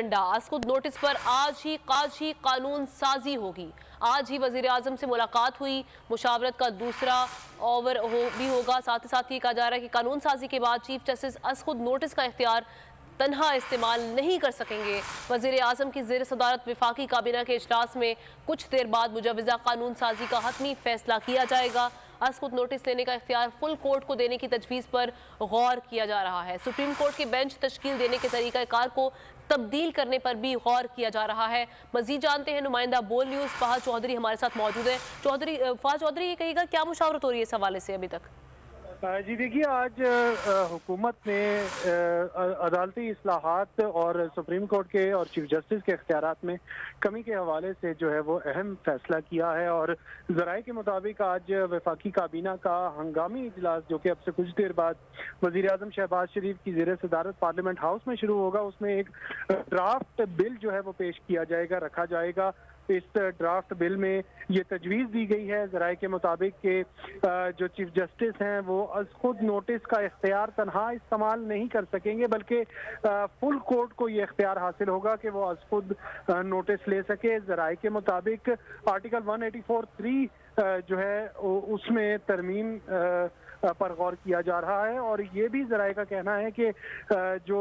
Agenda اسکود notice پر آج ہی قانون سازی ہوگی۔ آج ہی وزیر اعظم سے ملاقات ہوئی، مشاورت کا دوسرا اوور بھی ہوگا۔ ساتھ ہی ساتھ یہ کہا جا رہا ہے کہ قانون سازی کے بعد چیف جسٹس اسکود نوٹس کا اختیار تنہا استعمال نہیں کر سکیں گے۔ وزیر اعظم کی زیر صدارت وفاقی کابینہ کے اجلاس میں کچھ دیر بعد مجوزہ قانون سازی کا حتمی فیصلہ کیا جائے گا۔ اسکود نوٹس لینے کا اختیار فل کورٹ کو دینے کی تجویز پر غور کیا جا رہا ہے۔ سپریم کورٹ کے بینچ تشکیل دینے کے طریقہ کار کو تبدیل کرنے پر بھی غور کیا جا رہا ہے۔ مزید جانتے ہیں نمائندہ بول نیوز فہد چودھری ہمارے ساتھ موجود ہیں۔ فہد چودھری، یہ کہے گا کیا مشاورت ہو رہی ہے اس حوالے سے ابھی تک؟ جی دیکھیے، آج حکومت نے عدالتی اصلاحات اور سپریم کورٹ کے اور چیف جسٹس کے اختیارات میں کمی کے حوالے سے جو ہے وہ اہم فیصلہ کیا ہے، اور ذرائع کے مطابق آج وفاقی کابینہ کا ہنگامی اجلاس جو کہ اب سے کچھ دیر بعد وزیر اعظم شہباز شریف کی زیر صدارت پارلیمنٹ ہاؤس میں شروع ہوگا، اس میں ایک ڈرافٹ بل جو ہے وہ پیش کیا جائے گا، رکھا جائے گا۔ اس ڈرافٹ بل میں یہ تجویز دی گئی ہے ذرائع کے مطابق کہ جو چیف جسٹس ہیں وہ از خود نوٹس کا اختیار تنہا استعمال نہیں کر سکیں گے، بلکہ فل کورٹ کو یہ اختیار حاصل ہوگا کہ وہ از خود نوٹس لے سکے۔ ذرائع کے مطابق آرٹیکل 184(3) جو ہے اس میں ترمیم پر غور کیا جا رہا ہے، اور یہ بھی ذرائع کا کہنا ہے کہ جو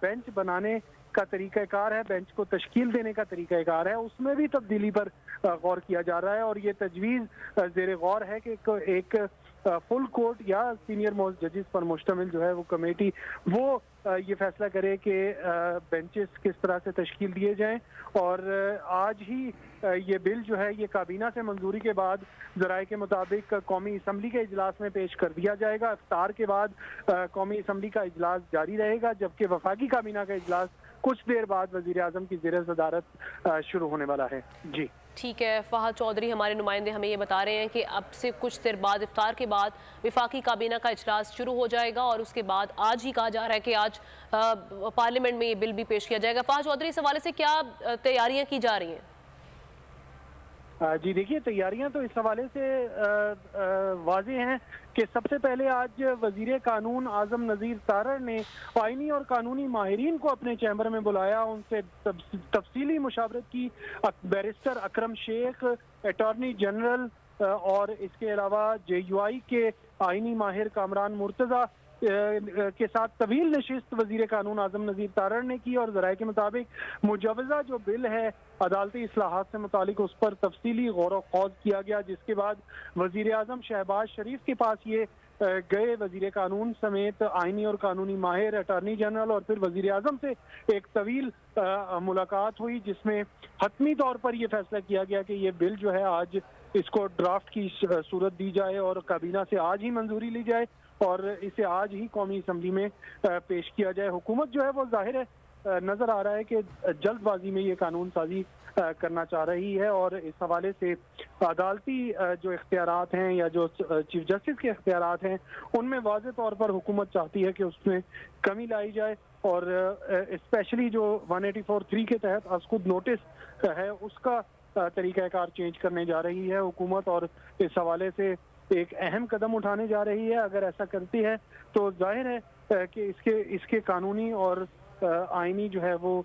بینچ بنانے کا طریقہ کار ہے، بینچ کو تشکیل دینے کا طریقہ کار ہے، اس میں بھی تبدیلی پر غور کیا جا رہا ہے، اور یہ تجویز زیر غور ہے کہ ایک فل کورٹ یا سینئر موسٹ ججز پر مشتمل جو ہے وہ کمیٹی وہ یہ فیصلہ کرے کہ بینچز کس طرح سے تشکیل دیے جائیں۔ اور آج ہی یہ بل جو ہے یہ کابینہ سے منظوری کے بعد ذرائع کے مطابق قومی اسمبلی کے اجلاس میں پیش کر دیا جائے گا۔ افطار کے بعد قومی اسمبلی کا اجلاس جاری رہے گا، جبکہ وفاقی کابینہ کا اجلاس کچھ دیر بعد وزیر اعظم کی زیر صدارت شروع ہونے والا ہے۔ جی ٹھیک ہے، فہد چودھری ہمارے نمائندے ہمیں یہ بتا رہے ہیں کہ اب سے کچھ دیر بعد افطار کے بعد وفاقی کابینہ کا اجلاس شروع ہو جائے گا، اور اس کے بعد آج ہی کہا جا رہا ہے کہ آج پارلیمنٹ میں یہ بل بھی پیش کیا جائے گا۔ فہد چودھری، اس حوالے سے کیا تیاریاں کی جا رہی ہیں؟ جی دیکھیے، تیاریاں تو اس حوالے سے واضح ہیں کہ سب سے پہلے آج وزیر قانون اعظم نذیر تارڑ نے آئینی اور قانونی ماہرین کو اپنے چیمبر میں بلایا، ان سے تفصیلی مشاورت کی۔ بیرسٹر اکرم شیخ، اٹارنی جنرل اور اس کے علاوہ JUI کے آئینی ماہر کامران مرتضیٰ کے ساتھ طویل نشست وزیر قانون اعظم نذیر تارڑ نے کی، اور ذرائع کے مطابق مجوزہ جو بل ہے عدالتی اصلاحات سے متعلق اس پر تفصیلی غور و خوض کیا گیا، جس کے بعد وزیر اعظم شہباز شریف کے پاس یہ گئے وزیر قانون سمیت آئینی اور قانونی ماہر، اٹارنی جنرل، اور پھر وزیر اعظم سے ایک طویل ملاقات ہوئی، جس میں حتمی طور پر یہ فیصلہ کیا گیا کہ یہ بل جو ہے آج اس کو ڈرافٹ کی صورت دی جائے اور کابینہ سے آج ہی منظوری لی جائے اور اسے آج ہی قومی اسمبلی میں پیش کیا جائے۔ حکومت جو ہے وہ ظاہر ہے نظر آ رہا ہے کہ جلد بازی میں یہ قانون سازی کرنا چاہ رہی ہے، اور اس حوالے سے عدالتی جو اختیارات ہیں یا جو چیف جسٹس کے اختیارات ہیں ان میں واضح طور پر حکومت چاہتی ہے کہ اس میں کمی لائی جائے، اور اسپیشلی جو 184(3) کے تحت اسکود نوٹس ہے اس کا طریقہ کار چینج کرنے جا رہی ہے حکومت، اور اس حوالے سے ایک اہم قدم اٹھانے جا رہی ہے۔ اگر ایسا کرتی ہے تو ظاہر ہے کہ اس کے قانونی اور آئینی جو ہے وہ